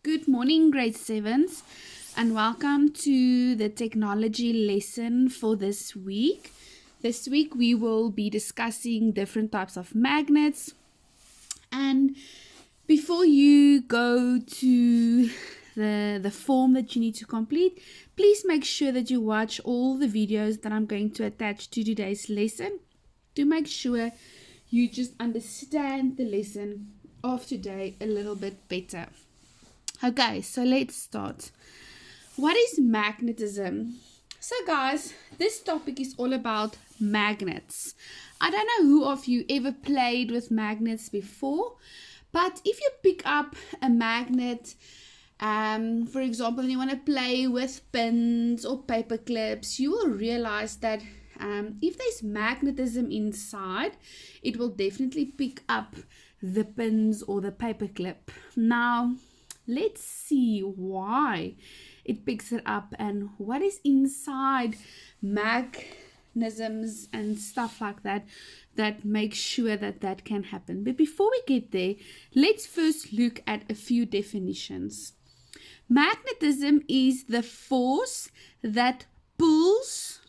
Good morning, grade 7s, and welcome to the technology lesson for this week. This week we will be discussing different types of magnets. And before you go to the form that you need to complete, please make sure that you watch all the videos that I'm going to attach to today's lesson to make sure you just understand the lesson of today a little bit better. Okay, so let's start. What is magnetism? So guys, this topic is all about magnets. I don't know who of you ever played with magnets before, but if you pick up a magnet, for example, and you want to play with pins or paper clips, you will realize that if there's magnetism inside, it will definitely pick up the pins or the paper clip. Now, let's see why it picks it up and what is inside mechanisms and stuff like that that make sure that that can happen. But before we get there, let's first look at a few definitions. Magnetism is the force that pulls,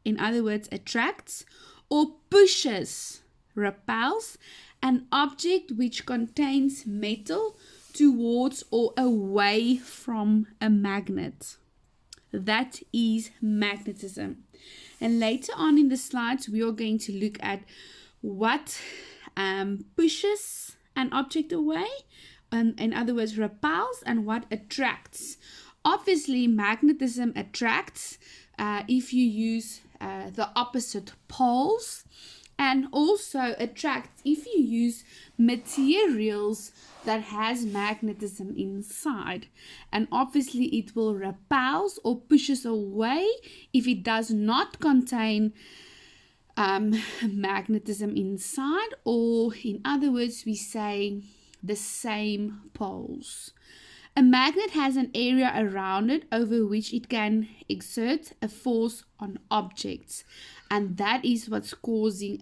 in other words, attracts, or pushes, repels, an object which contains metal towards or away from a magnet. That is magnetism. And later on in the slides, we are going to look at what pushes an object away, and in other words, repels, and what attracts. Obviously, magnetism attracts if you use the opposite poles, and also attracts if you use materials that has magnetism inside. And obviously it will repels or pushes away if it does not contain magnetism inside, or in other words, we say the same poles. A magnet has an area around it over which it can exert a force on objects. And that is what's causing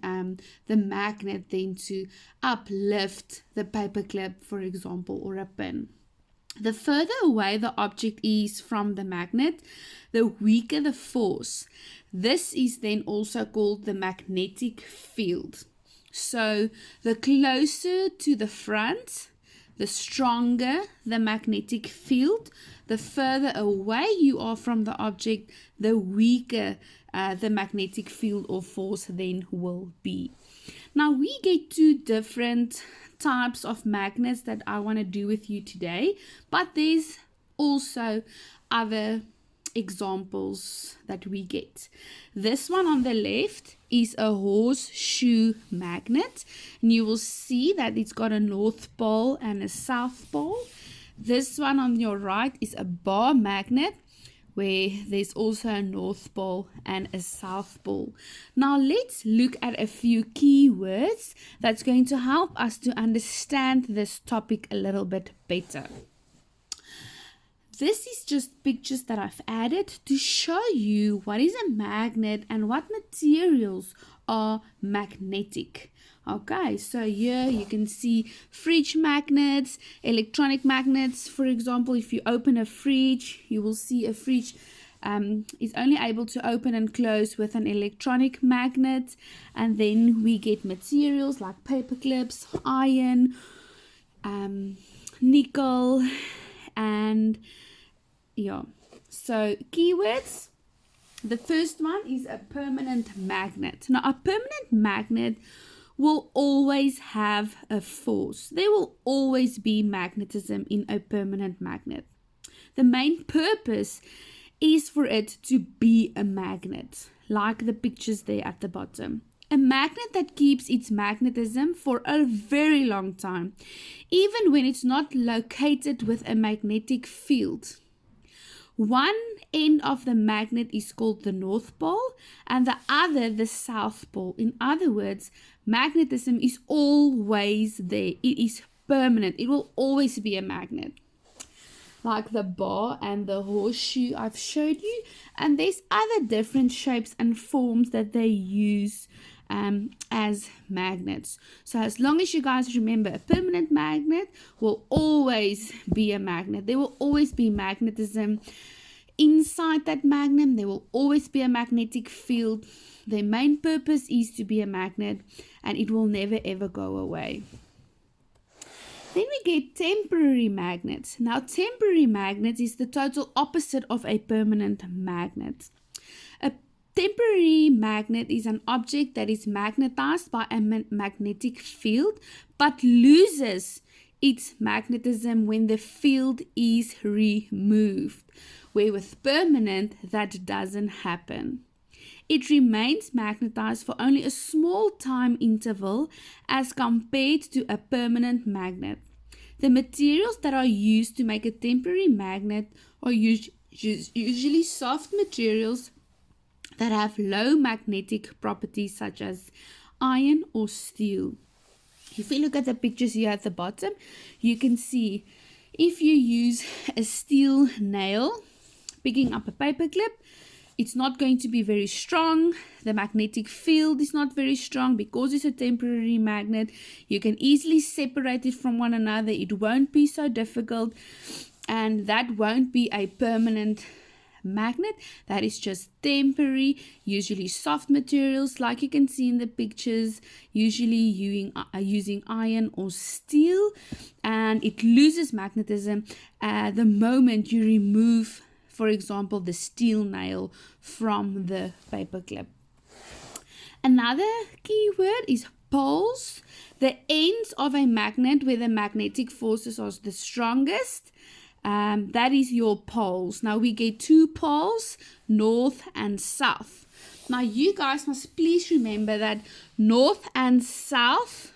the magnet then to uplift the paperclip, for example, or a pin. The further away the object is from the magnet, the weaker the force. This is then also called the magnetic field. So the closer to the front, the stronger the magnetic field. The further away you are from the object, the weaker the magnetic field or force then will be. Now we get to different types of magnets that I want to do with you today, but there's also other examples that we get. This one on the left is a horseshoe magnet, and you will see that it's got a north pole and a south pole. This one on your right is a bar magnet, where there's also a north pole and a south pole. Now let's look at a few keywords that's going to help us to understand this topic a little bit better. This is just pictures that I've added to show you what is a magnet and what materials are magnetic. Okay, so here you can see fridge magnets, electronic magnets. For example, if you open a fridge, you will see a fridge is only able to open and close with an electronic magnet. And then we get materials like paper clips, iron, nickel, and so keywords. The first one is a permanent magnet. Now a permanent magnet will always have a force. There will always be magnetism in a permanent magnet. The main purpose is for it to be a magnet, like the pictures there at the bottom. A magnet that keeps its magnetism for a very long time, even when it's not located with a magnetic field. One end of the magnet is called the north pole and the other the south pole. In other words, magnetism is always there. It is permanent. It will always be a magnet. Like the bar and the horseshoe I've showed you. And there's other different shapes and forms that they use as magnets. So as long as you guys remember, a permanent magnet will always be a magnet. There will always be magnetism inside that magnet. There will always be a magnetic field. Their main purpose is to be a magnet, and it will never ever go away. Then we get temporary magnets. Now, temporary magnets is the total opposite of a permanent magnet. A temporary magnet is an object that is magnetized by a magnetic field but loses its magnetism when the field is removed, where with permanent that doesn't happen. It remains magnetized for only a small time interval as compared to a permanent magnet. The materials that are used to make a temporary magnet are usually soft materials that have low magnetic properties such as iron or steel. If you look at the pictures here at the bottom, you can see if you use a steel nail picking up a paper clip, it's not going to be very strong. The magnetic field is not very strong because it's a temporary magnet. You can easily separate it from one another. It won't be so difficult, and that won't be a permanent magnet. That is just temporary, usually soft materials like you can see in the pictures, usually using iron or steel, and it loses magnetism the moment you remove, for example, the steel nail from the paperclip. Another key word is poles. The ends of a magnet where the magnetic forces are the strongest. That is your poles. Now we get two poles, north and south. Now you guys must please remember that north and south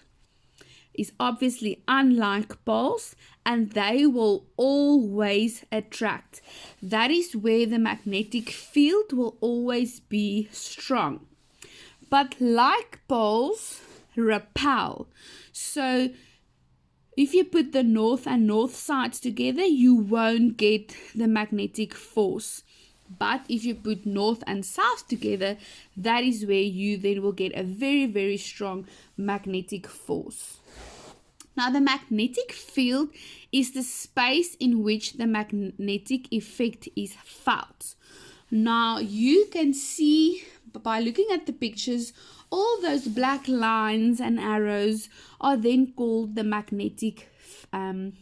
is obviously unlike poles, and they will always attract. That is where the magnetic field will always be strong. But like poles, repel. So if you put the north and north sides together, you won't get the magnetic force. But if you put north and south together, that is where you then will get a very, very strong magnetic force. Now, the magnetic field is the space in which the magnetic effect is felt. Now, you can see by looking at the pictures, all those black lines and arrows are then called the magnetic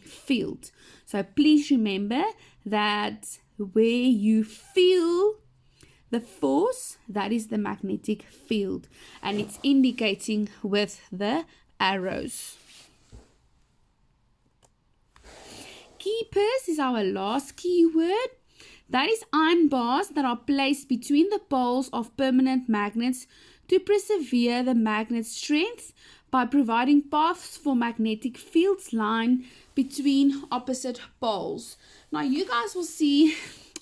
field. So please remember that where you feel the force, that is the magnetic field, and it's indicating with the arrows. Keepers is our last keyword. That is iron bars that are placed between the poles of permanent magnets to preserve the magnet's strength by providing paths for magnetic fields lying between opposite poles. Now you guys will see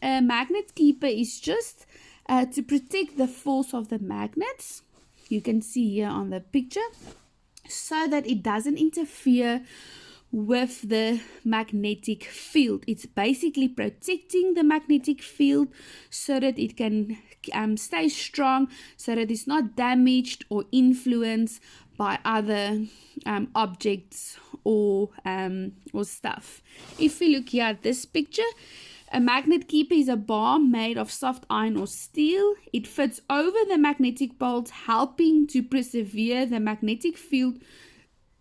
a magnet keeper is just to protect the force of the magnets. You can see here on the picture, so that it doesn't interfere with the magnetic field. It's basically protecting the magnetic field so that it can stay strong, so that it's not damaged or influenced by other objects or stuff. If we look here at this picture, a magnet keeper is a bar made of soft iron or steel. It fits over the magnetic poles, helping to preserve the magnetic field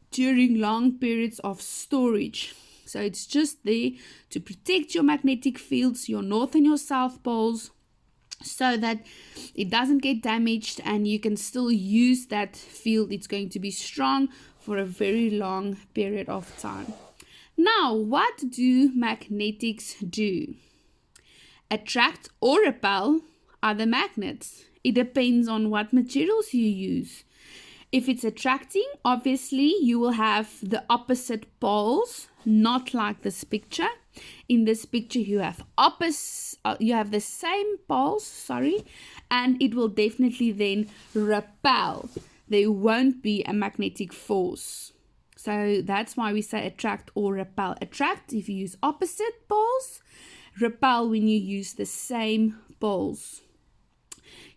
during long periods of storage. So it's just there to protect your magnetic fields, your north and your south poles, so that it doesn't get damaged and you can still use that field. It's going to be strong for a very long period of time. Now, what do magnetics do? Attract or repel other magnets. It depends on what materials you use. If it's attracting, obviously you will have the opposite poles, not like this picture. In this picture you have the same poles, and it will definitely then repel. There won't be a magnetic force. So that's why we say attract or repel. Attract if you use opposite poles, repel when you use the same poles.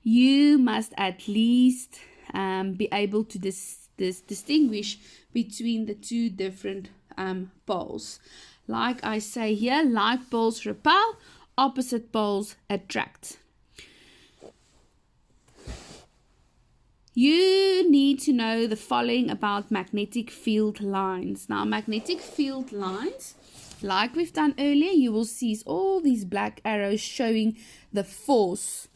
You must at least be able to distinguish between the two different poles. Like I say here, like poles repel, opposite poles attract. You need to know the following about magnetic field lines. Now, magnetic field lines, like we've done earlier, you will see all these black arrows showing the force.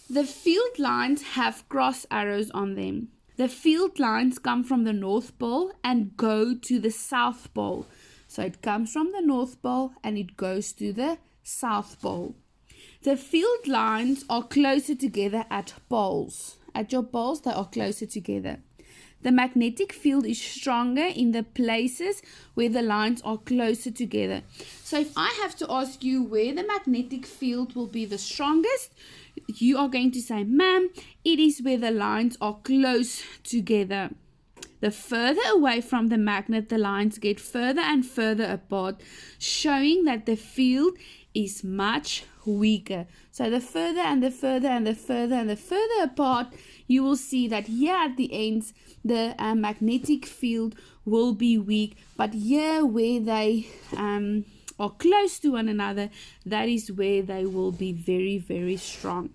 The field lines have cross arrows on them. The field lines come from the North Pole and go to the South Pole. So it comes from the North Pole and it goes to the South Pole. The field lines are closer together at poles. At your poles, they are closer together. The magnetic field is stronger in the places where the lines are closer together. So if I have to ask you where the magnetic field will be the strongest, you are going to say, ma'am, it is where the lines are close together. The further away from the magnet, the lines get further and further apart, showing that the field is much weaker. So the further and the further and the further and the further apart, you will see that here at the ends, the magnetic field will be weak. But here where they are close to one another, that is where they will be very, very strong.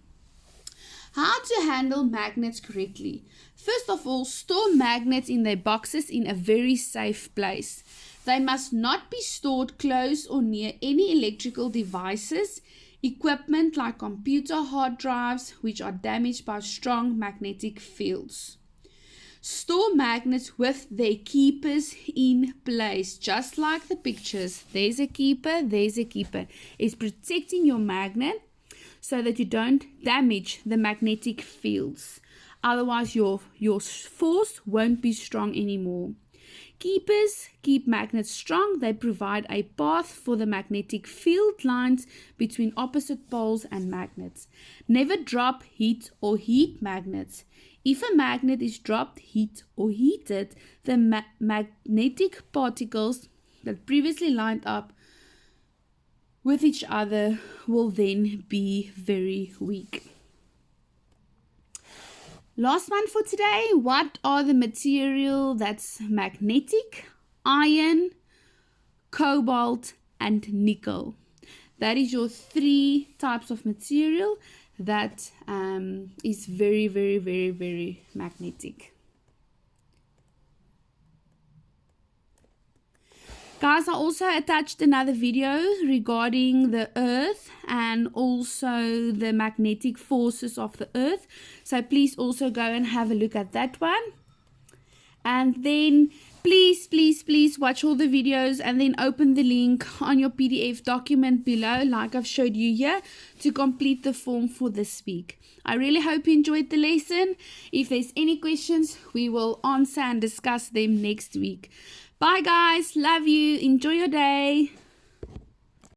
How to handle magnets correctly? First of all, store magnets in their boxes in a very safe place. They must not be stored close or near any electrical devices, equipment like computer hard drives, which are damaged by strong magnetic fields. Store magnets with their keepers in place, just like the pictures. There's a keeper, there's a keeper. It's protecting your magnet so that you don't damage the magnetic fields. Otherwise, your force won't be strong anymore. Keepers keep magnets strong. They provide a path for the magnetic field lines between opposite poles and magnets. Never drop, heat, or heat magnets. If a magnet is dropped, heat, or heated, the magnetic particles that previously lined up with each other will then be very weak. Last one for today. What are the material that's magnetic? Iron, cobalt, and nickel. That is your 3 types of material that is very, very, very, very magnetic. Guys, I also attached another video regarding the earth and also the magnetic forces of the earth. So please also go and have a look at that one. And then please watch all the videos and then open the link on your PDF document below, like I've showed you here, to complete the form for this week. I really hope you enjoyed the lesson. If there's any questions, we will answer and discuss them next week. Bye guys, love you, enjoy your day.